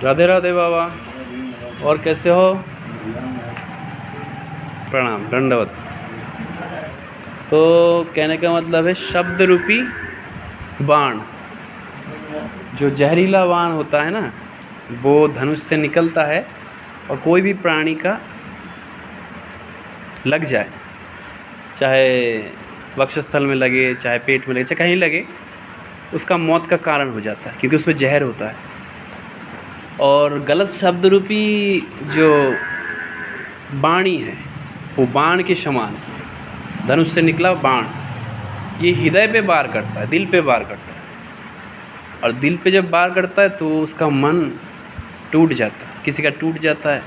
राधे राधे बाबा, और कैसे हो? प्रणाम, दंडवत। तो कहने का मतलब है शब्द रूपी बाण, जो जहरीला बाण होता है ना, वो धनुष से निकलता है और कोई भी प्राणी का लग जाए, चाहे वक्षस्थल में लगे, चाहे पेट में लगे, चाहे कहीं लगे, उसका मौत का कारण हो जाता है, क्योंकि उसमें जहर होता है। और गलत शब्द रूपी जो बाणी है वो बाण के समान है। धनुष से निकला बाण ये हृदय पे वार करता है, दिल पे वार करता है, और दिल पे जब वार करता है तो उसका मन टूट जाता है। किसी का टूट जाता है,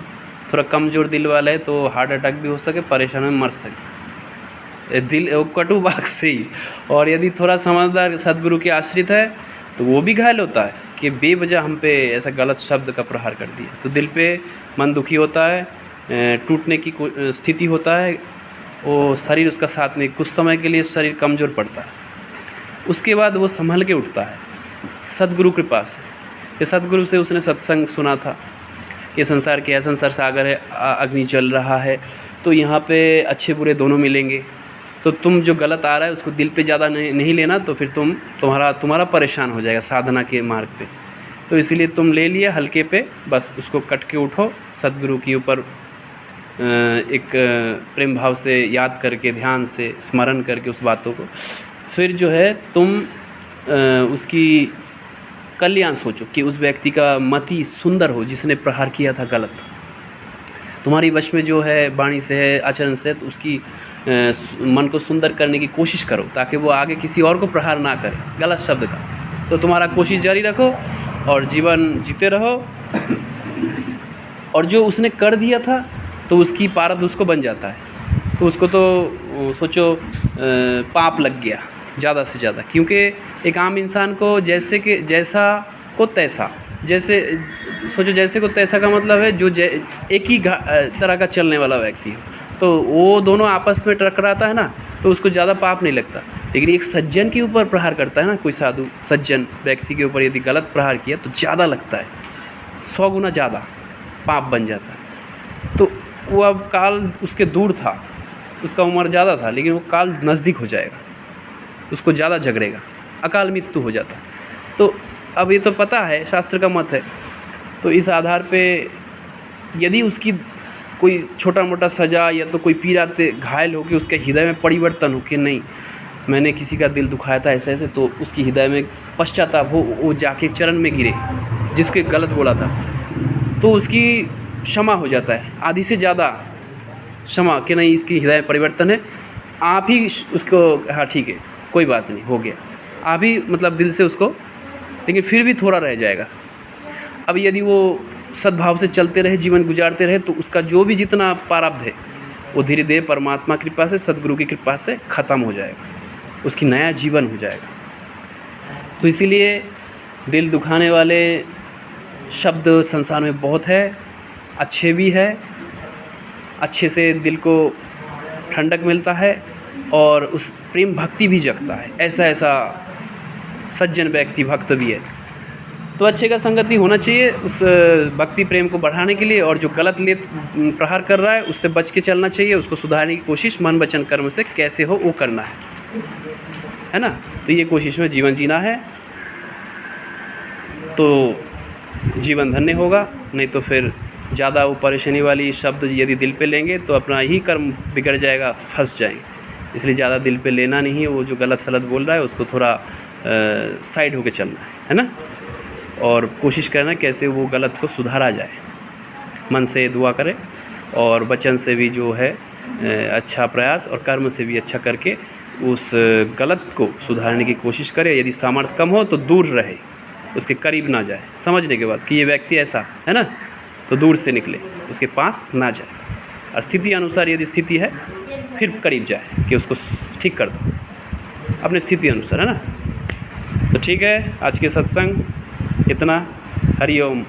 थोड़ा कमज़ोर दिल वाला है तो हार्ट अटैक भी हो सके, परेशान में मर सके, दिल कटु वाक से ही। और यदि थोड़ा समझदार सदगुरु के आश्रित है तो वो भी घायल होता है कि बेवजह हम पे ऐसा गलत शब्द का प्रहार कर दिया, तो दिल पे मन दुखी होता है, टूटने की स्थिति होता है, वो शरीर उसका साथ नहीं, कुछ समय के लिए शरीर कमज़ोर पड़ता है, उसके बाद वो संभल के उठता है सदगुरु कृपा से। ये सदगुरु से उसने सत्संग सुना था, ये संसार क्या है, संसार सागर है, अग्नि जल रहा है, तो यहाँ पे अच्छे बुरे दोनों मिलेंगे, तो तुम जो गलत आ रहा है उसको दिल पे ज़्यादा नहीं लेना, तो फिर तुम्हारा परेशान हो जाएगा साधना के मार्ग पे। तो इसीलिए तुम ले लिया हल्के पे, बस उसको कट के उठो, सदगुरु के ऊपर एक प्रेम भाव से याद करके, ध्यान से स्मरण करके उस बातों को, फिर जो है तुम उसकी कल्याण सोचो कि उस व्यक्ति का मति सुंदर हो जिसने प्रहार किया था गलत। तुम्हारी वश में जो है वाणी से है, आचरण से, तो उसकी मन को सुंदर करने की कोशिश करो ताकि वो आगे किसी और को प्रहार ना करे गलत शब्द का। तो तुम्हारा कोशिश जारी रखो और जीवन जीते रहो। और जो उसने कर दिया था तो उसकी प्रारब्ध उसको बन जाता है, तो उसको तो सोचो पाप लग गया ज़्यादा से ज़्यादा, क्योंकि एक आम इंसान को जैसे सोचो जैसे को तैसा का मतलब है जो एक ही तरह का चलने वाला व्यक्ति है, तो वो दोनों आपस में टकराता है ना, तो उसको ज़्यादा पाप नहीं लगता। लेकिन एक सज्जन के ऊपर प्रहार करता है ना, कोई साधु सज्जन व्यक्ति के ऊपर यदि गलत प्रहार किया तो ज़्यादा लगता है, 100 गुना ज़्यादा पाप बन जाता है। तो वो अब काल उसके दूर था, उसका उम्र ज़्यादा था, लेकिन वो काल नज़दीक हो जाएगा, उसको ज़्यादा झगड़ेगा, अकाल मृत्यु हो जाता है। तो अब ये तो पता है, शास्त्र का मत है, तो इस आधार पे यदि उसकी कोई छोटा मोटा सज़ा या तो कोई पीड़ा से घायल हो कि उसके हृदय में परिवर्तन हो कि नहीं मैंने किसी का दिल दुखाया था ऐसे ऐसे, तो उसकी हृदय में पश्चाताप हो, वो जाके चरण में गिरे जिसके गलत बोला था, तो उसकी क्षमा हो जाता है, आधी से ज़्यादा क्षमा कि नहीं इसकी हृदय में परिवर्तन है, आप ही उसको हाँ ठीक है कोई बात नहीं हो गया, आप ही मतलब दिल से उसको, लेकिन फिर भी थोड़ा रह जाएगा। अब यदि वो सद्भाव से चलते रहे, जीवन गुजारते रहे, तो उसका जो भी जितना प्रारब्ध है वो धीरे धीरे परमात्मा की कृपा से, सद्गुरु की कृपा से ख़त्म हो जाएगा, उसकी नया जीवन हो जाएगा। तो इसीलिए दिल दुखाने वाले शब्द संसार में बहुत है, अच्छे भी है, अच्छे से दिल को ठंडक मिलता है और उस प्रेम भक्ति भी जगता है, ऐसा सज्जन व्यक्ति भक्त भी है। तो अच्छे का संगति होना चाहिए उस भक्ति प्रेम को बढ़ाने के लिए, और जो गलत प्रहार कर रहा है उससे बच के चलना चाहिए, उसको सुधारने की कोशिश मन वचन कर्म से कैसे हो वो करना है ना। तो ये कोशिश में जीवन जीना है, तो जीवन धन्य होगा, नहीं तो फिर ज़्यादा वो परेशानी वाली शब्द यदि दिल पे लेंगे तो अपना ही कर्म बिगड़ जाएगा, फंस जाएंगे। इसलिए ज़्यादा दिल पे लेना नहीं है, वो जो गलत सलत बोल रहा है उसको थोड़ा साइड होके चलना है ना, और कोशिश करना कैसे वो गलत को सुधारा जाए। मन से दुआ करें और वचन से भी जो है अच्छा प्रयास, और कर्म से भी अच्छा करके उस गलत को सुधारने की कोशिश करें। यदि सामर्थ्य कम हो तो दूर रहे, उसके करीब ना जाए, समझने के बाद कि ये व्यक्ति ऐसा है ना, तो दूर से निकले, उसके पास ना जाए, और स्थिति अनुसार यदि स्थिति है फिर करीब जाए कि उसको ठीक कर दो अपनी स्थिति अनुसार, है ना। तो ठीक है, आज के सत्संग इतना। हरि ओम।